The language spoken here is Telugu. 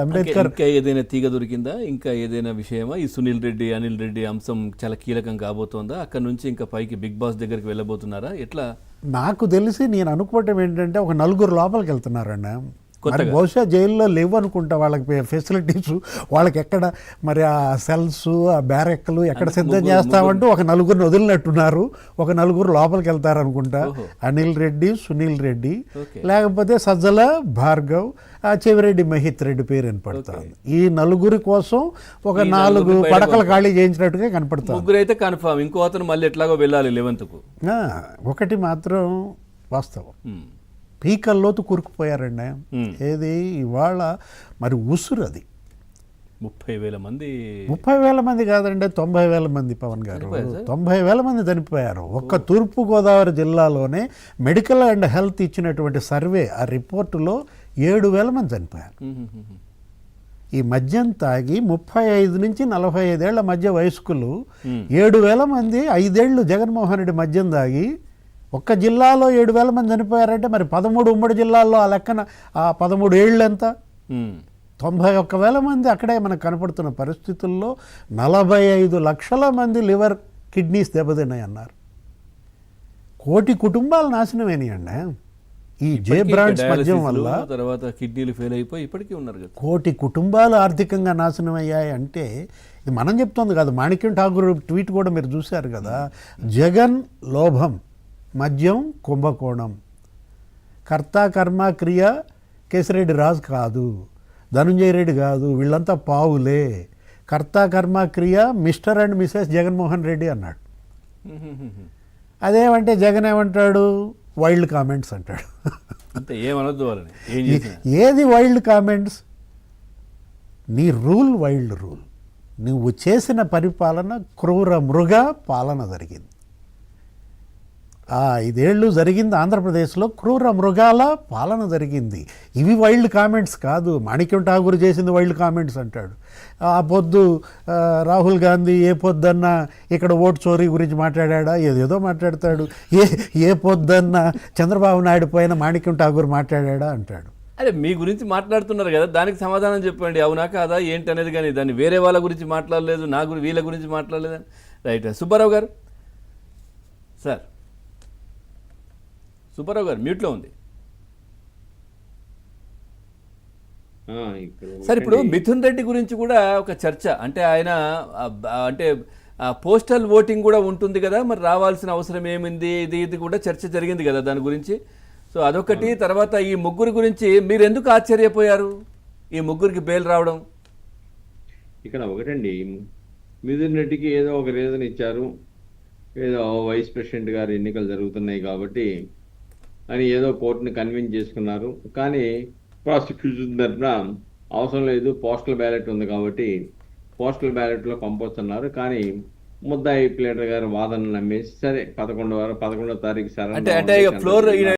అంబేద్కర్ ఇంకా ఏదైనా తీగ దొరికిందా? ఇంకా ఏదైనా విషయమా? ఈ సునీల్ రెడ్డి, అనిల్ రెడ్డి అంశం చాలా కీలకం కాబోతోందా? అక్కడ నుంచి ఇంకా పైకి బిగ్ బాస్ దగ్గరికి వెళ్ళబోతున్నారా? ఎట్లా? నాకు తెలిసి నేను అనుకోవటం ఏంటంటే ఒక నలుగురు లోపలికి వెళ్తున్నారన్న. మరి కొత్తగా బహుశా జైల్లో లేవు అనుకుంటా వాళ్ళకి ఫెసిలిటీస్, వాళ్ళకి ఎక్కడ మరి ఆ సెల్స్, ఆ బ్యారెక్లు ఎక్కడ సిద్ధం చేస్తామంటూ ఒక నలుగురిని వదిలినట్టున్నారు. ఒక నలుగురు లోపలికి వెళ్తారు అనుకుంటా. ఓహో. అనిల్ రెడ్డి, సునీల్ రెడ్డి, ఓకే. లేకపోతే సజ్జల భార్గవ్, ఆ చెవిరెడ్డి మహిత్ రెడ్డి పేరు వినపడుతుంది. ఈ నలుగురి కోసం ఒక ఈ 4 నలుగురు బయటకు పడకలు ఖాళీ చేయించినట్టుగా కనపడుతుంది. ముగ్గురు అయితే కన్ఫర్మ్, ఇంకో అతను మళ్ళీ ఎట్లాగో వెళ్ళాలి 11th కు. ఒకటి మాత్రం వాస్తవం, పీకల్లోతు కూరుకుపోయారండి. ఏది ఇవాళ మరి ఉసురు అది 30,000 మంది. 30,000 మంది కాదండి, 90,000 మంది. పవన్ గారు 90,000 మంది చనిపోయారు. ఒక్క తూర్పుగోదావరి జిల్లాలోనే మెడికల్ అండ్ హెల్త్ ఇచ్చినటువంటి సర్వే ఆ రిపోర్టులో 7,000 మంది చనిపోయారు. ఈ మద్యం తాగి 35 నుంచి 45 ఏళ్ల మధ్య వయస్కులు 7,000 మంది 5 ఏళ్ళు జగన్మోహన్ రెడ్డి మద్యం తాగి ఒక్క జిల్లాలో 7,000 మంది చనిపోయారంటే మరి 13 ఉమ్మడి జిల్లాల్లో ఆ లెక్కన ఆ 13 ఏళ్ళు ఎంత? 91,000 మంది అక్కడే మనకు కనపడుతున్న పరిస్థితుల్లో 45 లక్షల మంది లివర్, కిడ్నీస్ దెబ్బతిన్నాయి అన్నారు. 1 కోటి కుటుంబాలు నాశనమైనాయండి ఈ జే బ్రాండ్స్ మద్యం వల్ల. తర్వాత కిడ్నీలు ఫెయిల్ అయిపోయి ఇప్పటికీ ఉన్నారు కదా. 1 కోటి కుటుంబాలు ఆర్థికంగా నాశనం అయ్యాయి అంటే ఇది మనం చెప్తోంది కాదు. మాణిక్యం ఠాగూర్ ట్వీట్ కూడా మీరు చూశారు కదా. జగన్ లోభం, మద్యం కుంభకోణం, కర్త కర్మ క్రియ కేసిరెడ్డి రాజు కాదు, ధనుంజయ రెడ్డి కాదు, వీళ్ళంతా పావులే. కర్త కర్మ క్రియ mister and Mrs Jaganmohan Reddy అన్నాడు. అదేమంటే జగన్ ఏమంటాడు? వైల్డ్ కామెంట్స్ అంటాడు. అంతే, ఏమనొద్దు వాళ్ళని, ఏం చేసినా. ఏది వైల్డ్ కామెంట్స్? నీ రూల్ వైల్డ్ రూల్. నువ్వు చేసిన పరిపాలన క్రూర మృగ పాలన జరిగింది. 5 ఏళ్ళు జరిగింది ఆంధ్రప్రదేశ్లో, క్రూర మృగాల పాలన జరిగింది. ఇవి వైల్డ్ కామెంట్స్ కాదు. మాణిక్యం ఠాగూర్ చేసింది వైల్డ్ కామెంట్స్ అంటాడు. ఆ పొద్దు రాహుల్ గాంధీ ఏ పొద్దన్నా ఇక్కడ ఓటు చోరీ గురించి మాట్లాడా? ఏదేదో మాట్లాడతాడు. ఏ పొద్దన్నా చంద్రబాబు నాయుడు పైన మాణిక్యం ఠాగూర్ మాట్లాడా అంటాడు. అరే, మీ గురించి మాట్లాడుతున్నారు కదా, దానికి సమాధానం చెప్పండి. అవునా కాదా ఏంటి అనేది, కానీ దాన్ని వేరే వాళ్ళ గురించి మాట్లాడలేదు, వీళ్ళ గురించి మాట్లాడలేదని. రైట్. సుబ్బారావు గారు సార్, సుబ్బారావు గారు మ్యూట్లో ఉంది సార్. ఇప్పుడు మిథున్ రెడ్డి గురించి కూడా ఒక చర్చ, అంటే ఆయన అంటే పోస్టల్ ఓటింగ్ కూడా ఉంటుంది కదా, మరి రావాల్సిన అవసరం ఏమింది, ఇది కూడా చర్చ జరిగింది కదా దాని గురించి. సో అదొకటి. తర్వాత ఈ ముగ్గురు గురించి మీరు ఎందుకు ఆశ్చర్యపోయారు, ఈ ముగ్గురికి బెయిల్ రావడం? ఇక్కడ ఒకటండి, మిథున్ రెడ్డికి ఏదో ఒక రీజన్ ఇచ్చారు. ఏదో వైస్ ప్రెసిడెంట్ గారు ఎన్నికలు జరుగుతున్నాయి కాబట్టి అని ఏదో కోర్టుని కన్విన్స్ చేసుకున్నారు. కానీ ప్రాసిక్యూషన్ తరఫున అవసరం లేదు, పోస్టల్ బ్యాలెట్ ఉంది కాబట్టి పోస్టల్ బ్యాలెట్లో పంపొస్తున్నారు. కానీ ముద్దాయి ప్లేటర్ గారు వాదన నమ్మేసి సరే 11వ తారీఖు అంటే ఫ్లోర్